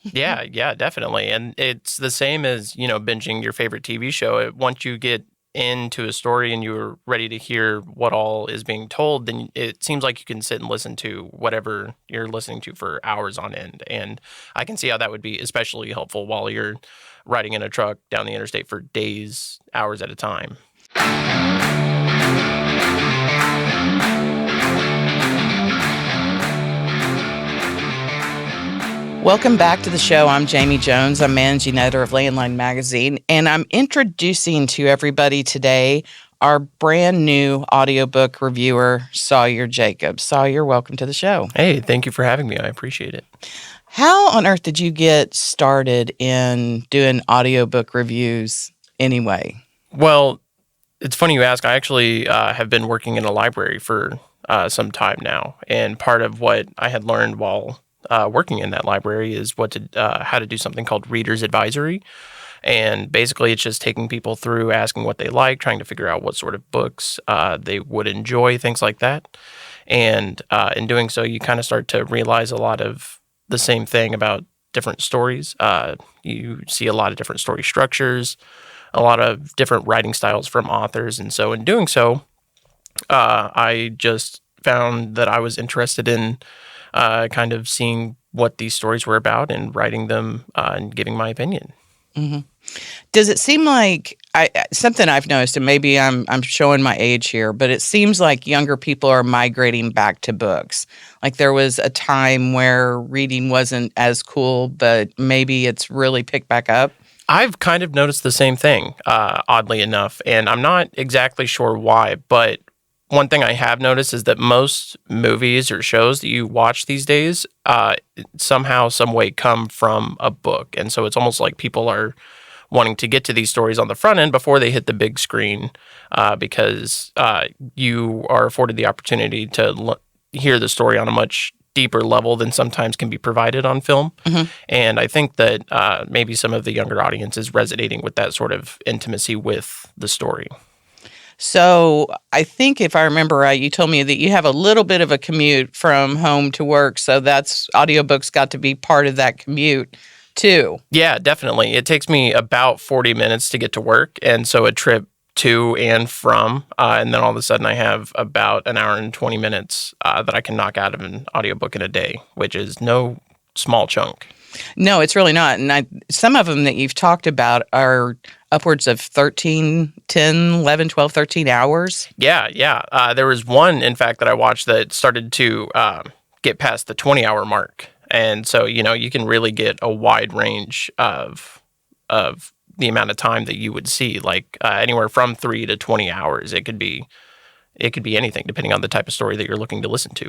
Yeah, yeah, definitely. And it's the same as, binging your favorite TV show. Once you get into a story and you're ready to hear what all is being told, then it seems like you can sit and listen to whatever you're listening to for hours on end. And I can see how that would be especially helpful while you're riding in a truck down the interstate for days, hours at a time. Welcome back to the show. I'm Jamie Jones. I'm managing editor of Landline Magazine, and I'm introducing to everybody today our brand new audiobook reviewer, Sawyer Jacobs. Sawyer, welcome to the show. Hey, thank you for having me. I appreciate it. How on earth did you get started in doing audiobook reviews anyway? Well, it's funny you ask. I actually have been working in a library for some time now, and part of what I had learned while working in that library is how to do something called reader's advisory. And basically, it's just taking people through, asking what they like, trying to figure out what sort of books they would enjoy, things like that. And in doing so, you kind of start to realize a lot of the same thing about different stories. You see a lot of different story structures, a lot of different writing styles from authors. And so in doing so, I just found that I was interested in kind of seeing what these stories were about and writing them and giving my opinion. Mm-hmm. Does it seem like something I've noticed, and maybe I'm showing my age here, but it seems like younger people are migrating back to books. Like there was a time where reading wasn't as cool, but maybe it's really picked back up. I've kind of noticed the same thing, oddly enough, and I'm not exactly sure why, but one thing I have noticed is that most movies or shows that you watch these days somehow, some way come from a book. And so it's almost like people are wanting to get to these stories on the front end before they hit the big screen because you are afforded the opportunity to hear the story on a much deeper level than sometimes can be provided on film. Mm-hmm. And I think that maybe some of the younger audience is resonating with that sort of intimacy with the story. So I think if I remember right, you told me that you have a little bit of a commute from home to work. So that's audiobooks got to be part of that commute too. Yeah, definitely. It takes me about 40 minutes to get to work. And so a trip to and from, and then all of a sudden I have about an hour and 20 minutes that I can knock out of an audiobook in a day, which is no small chunk. No, it's really not. And some of them that you've talked about are upwards of 13, 10, 11, 12, 13 hours. Yeah. There was one, in fact, that I watched that started to get past the 20-hour mark. And so, you can really get a wide range of the amount of time that you would see, like anywhere from 3 to 20 hours. It could be anything depending on the type of story that you're looking to listen to.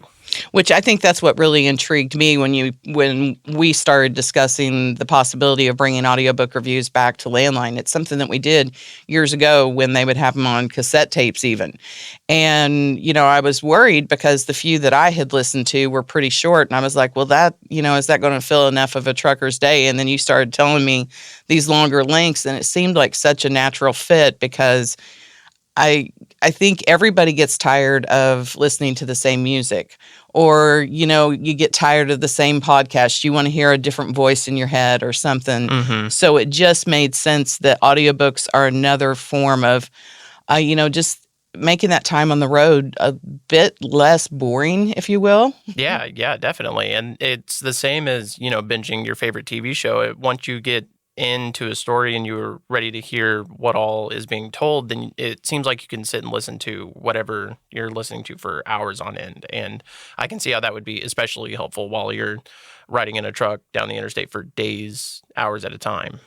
Which I think that's what really intrigued me when we started discussing the possibility of bringing audiobook reviews back to Landline. It's something that we did years ago when they would have them on cassette tapes even. And, I was worried because the few that I had listened to were pretty short. And I was like, well, that, is that going to fill enough of a trucker's day? And then you started telling me these longer lengths, and it seemed like such a natural fit because I think everybody gets tired of listening to the same music, or, you get tired of the same podcast. You want to hear a different voice in your head or something. Mm-hmm. So it just made sense that audiobooks are another form of, just making that time on the road a bit less boring, if you will. Yeah, definitely. And it's the same as, binging your favorite TV show. Once you get into a story and you're ready to hear what all is being told, then it seems like you can sit and listen to whatever you're listening to for hours on end. And I can see how that would be especially helpful while you're riding in a truck down the interstate for days, hours at a time.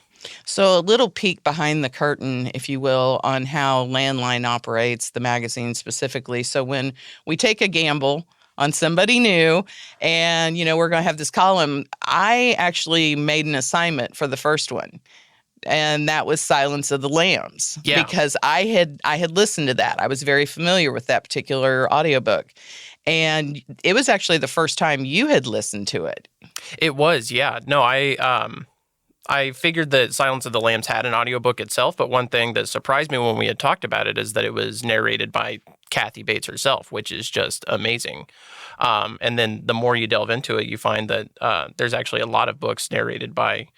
So a little peek behind the curtain, if you will, on how Landline operates, the magazine specifically. So when we take a gamble on somebody new and, we're going to have this column, I actually made an assignment for the first one. And that was Silence of the Lambs. Yeah. Because I had listened to that. I was very familiar with that particular audiobook. And it was actually the first time you had listened to it. It was, yeah. No, I figured that Silence of the Lambs had an audiobook itself, but one thing that surprised me when we had talked about it is that it was narrated by Kathy Bates herself, which is just amazing. And then the more you delve into it, you find that there's actually a lot of books narrated by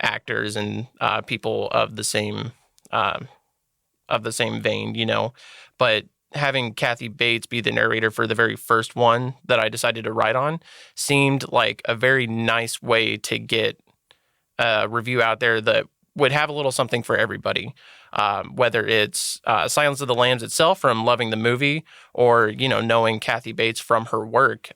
actors and people uh, of the same vein, you know. But having Kathy Bates be the narrator for the very first one that I decided to write on seemed like a very nice way to get a review out there that would have a little something for everybody, whether it's Silence of the Lambs itself from loving the movie or, you know, knowing Kathy Bates from her work.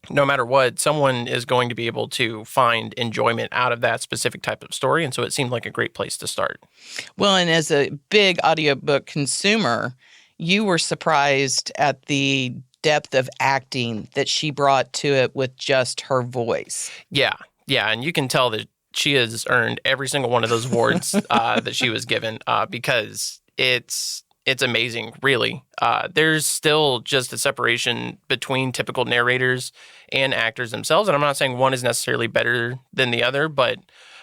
No matter what, someone is going to be able to find enjoyment out of that specific type of story. And so it seemed like a great place to start. Well, and as a big audiobook consumer, you were surprised at the depth of acting that she brought to it with just her voice. Yeah. Yeah. And you can tell that she has earned every single one of those awards that she was given because it's amazing, really. There's still just a separation between typical narrators and actors themselves. And I'm not saying one is necessarily better than the other, but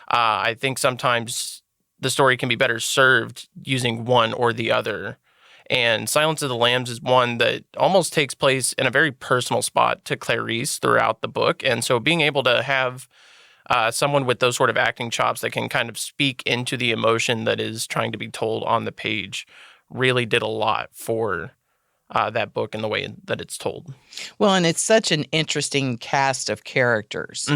I think sometimes the story can be better served using one or the other. And Silence of the Lambs is one that almost takes place in a very personal spot to Clarice throughout the book. And so being able to have someone with those sort of acting chops that can kind of speak into the emotion that is trying to be told on the page really did a lot for that book and the way that it's told. Well, and it's such an interesting cast of characters,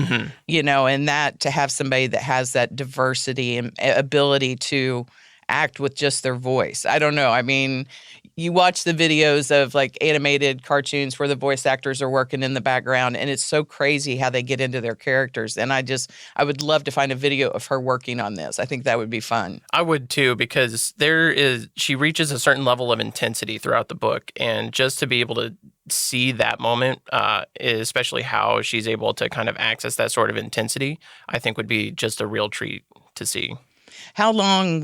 you know, and that to have somebody that has that diversity and ability to act with just their voice. I don't know. I mean, you watch the videos of like animated cartoons where the voice actors are working in the background, and it's so crazy how they get into their characters. And I would love to find a video of her working on this. I think that would be fun. I would too, because she reaches a certain level of intensity throughout the book. And just to be able to see that moment, especially how she's able to kind of access that sort of intensity, I think would be just a real treat to see. How longish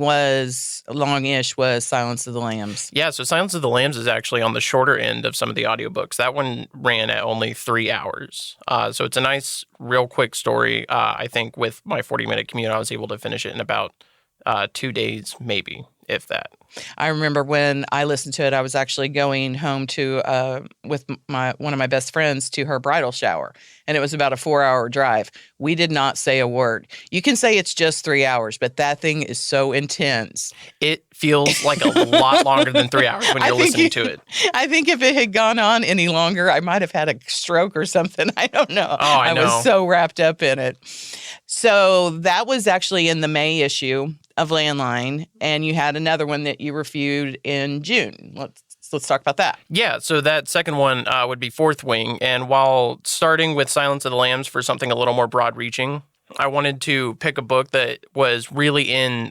was Silence of the Lambs? Yeah, so Silence of the Lambs is actually on the shorter end of some of the audiobooks. That one ran at only 3 hours. So it's a nice, real quick story. I think with my 40-minute commute, I was able to finish it in about 2 days, maybe, if that. I remember when I listened to it, I was actually going home with one of my best friends to her bridal shower, and it was about a 4-hour drive. We did not say a word. You can say it's just 3 hours, but that thing is so intense. It feels like a lot longer than 3 hours when you're listening to it. I think if it had gone on any longer, I might have had a stroke or something. I don't know. Oh, I know. was so wrapped up in it. So that was actually in the May issue of Landline, and you had another one that you reviewed in June. Let's talk about that. Yeah, so that second one would be Fourth Wing, and while starting with Silence of the Lambs for something a little more broad-reaching, I wanted to pick a book that was really in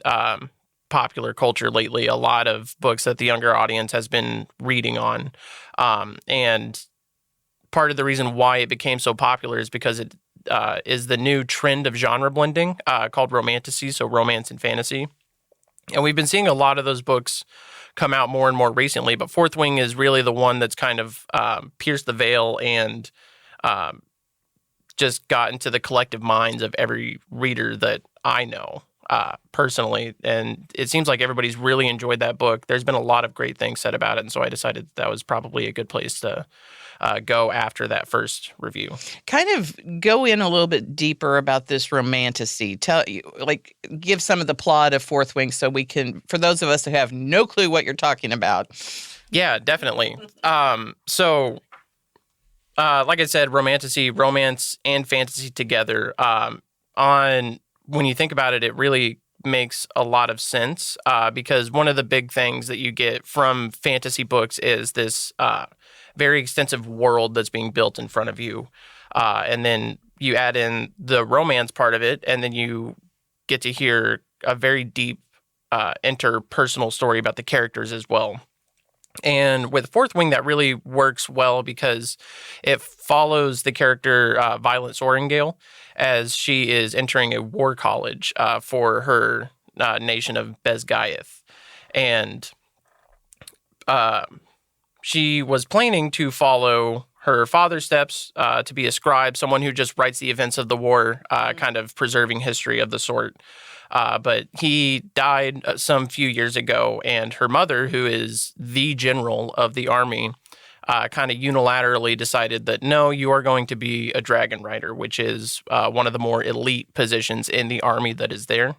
popular culture lately, a lot of books that the younger audience has been reading on, and part of the reason why it became so popular is because it is the new trend of genre blending called romantasy, so romance and fantasy. And we've been seeing a lot of those books come out more and more recently, but Fourth Wing is really the one that's kind of pierced the veil and just got into the collective minds of every reader that I know personally. And it seems like everybody's really enjoyed that book. There's been a lot of great things said about it, and so I decided that was probably a good place to go after that first review. Kind of go in a little bit deeper about this romantasy. Give some of the plot of Fourth Wing so we can, for those of us who have no clue what you're talking about. Yeah, definitely. So, like I said, romantasy, romance and fantasy together. When you think about it, it really makes a lot of sense because one of the big things that you get from fantasy books is this very extensive world that's being built in front of you. And then you add in the romance part of it, and then you get to hear a very deep interpersonal story about the characters as well. And with Fourth Wing, that really works well because it follows the character Violet Sorrengail as she is entering a war college for her nation of Bezgaeth. And she was planning to follow her father steps to be a scribe, someone who just writes the events of the war, kind of preserving history of the sort. But he died some few years ago, and her mother, who is the general of the army, kind of unilaterally decided that, no, you are going to be a dragon rider, which is one of the more elite positions in the army that is there.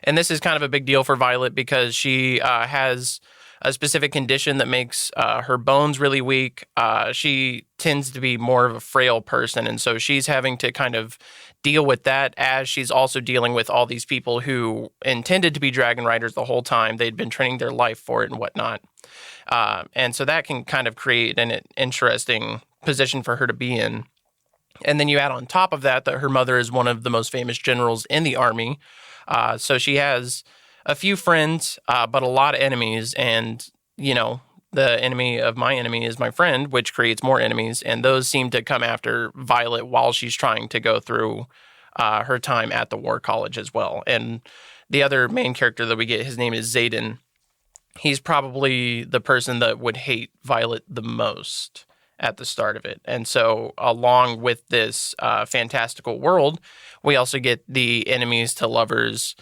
And this is kind of a big deal for Violet because she has a specific condition that makes her bones really weak. She tends to be more of a frail person, and so she's having to kind of deal with that as she's also dealing with all these people who intended to be dragon riders the whole time. They'd been training their life for it and whatnot. And so that can kind of create an interesting position for her to be in. And then you add on top of that her mother is one of the most famous generals in the army. So she has a few friends, but a lot of enemies. And, the enemy of my enemy is my friend, which creates more enemies. And those seem to come after Violet while she's trying to go through her time at the War College as well. And the other main character that we get, his name is Xaden. He's probably the person that would hate Violet the most at the start of it. And so along with this fantastical world, we also get the enemies to lovers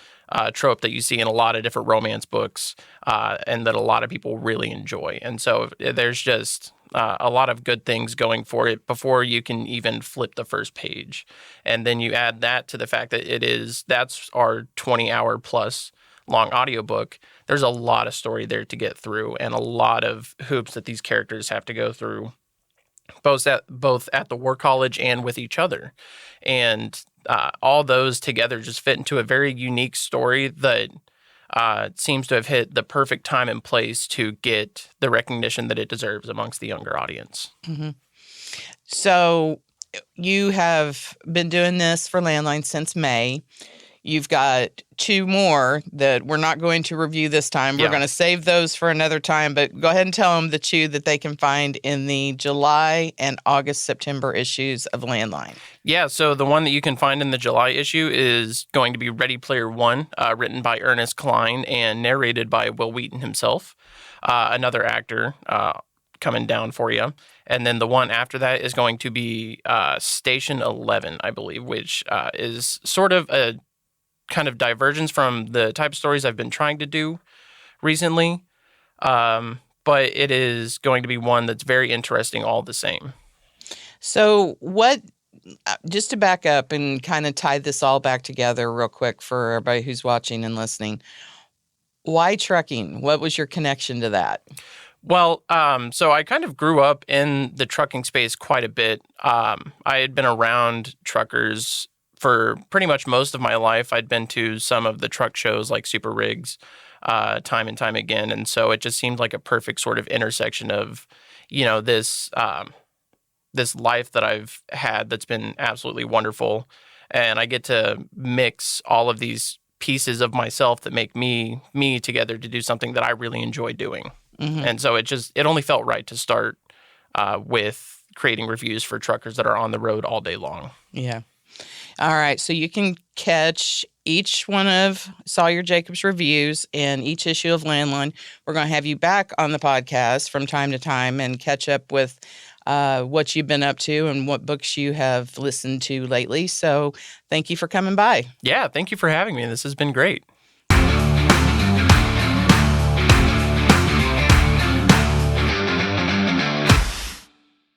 trope that you see in a lot of different romance books and that a lot of people really enjoy. And so there's just a lot of good things going for it before you can even flip the first page. And then you add that to the fact that that's our 20-hour plus long audiobook. There's a lot of story there to get through and a lot of hoops that these characters have to go through, both at the War College and with each other. And all those together just fit into a very unique story that seems to have hit the perfect time and place to get the recognition that it deserves amongst the younger audience. Mm-hmm. So you have been doing this for Landline since May. You've got 2 more that we're not going to review this time. We're going to save those for another time, but go ahead and tell them the 2 that they can find in the July and August, September issues of Landline. Yeah, so the one that you can find in the July issue is going to be Ready Player One, written by Ernest Cline and narrated by Will Wheaton himself, another actor coming down for you. And then the one after that is going to be Station 11, I believe, which is sort of a kind of divergence from the type of stories I've been trying to do recently. But it is going to be one that's very interesting all the same. So just to back up and kind of tie this all back together real quick for everybody who's watching and listening, why trucking? What was your connection to that? Well, so I kind of grew up in the trucking space quite a bit. I had been around truckers for pretty much most of my life. I'd been to some of the truck shows like Super Rigs time and time again. And so it just seemed like a perfect sort of intersection of, this life that I've had that's been absolutely wonderful. And I get to mix all of these pieces of myself that make me together to do something that I really enjoy doing. Mm-hmm. And so it only felt right to start with creating reviews for truckers that are on the road all day long. Yeah. All right, so you can catch each one of Sawyer Jacobs' reviews in each issue of Landline. We're going to have you back on the podcast from time to time and catch up with what you've been up to and what books you have listened to lately. So thank you for coming by. Yeah, thank you for having me. This has been great.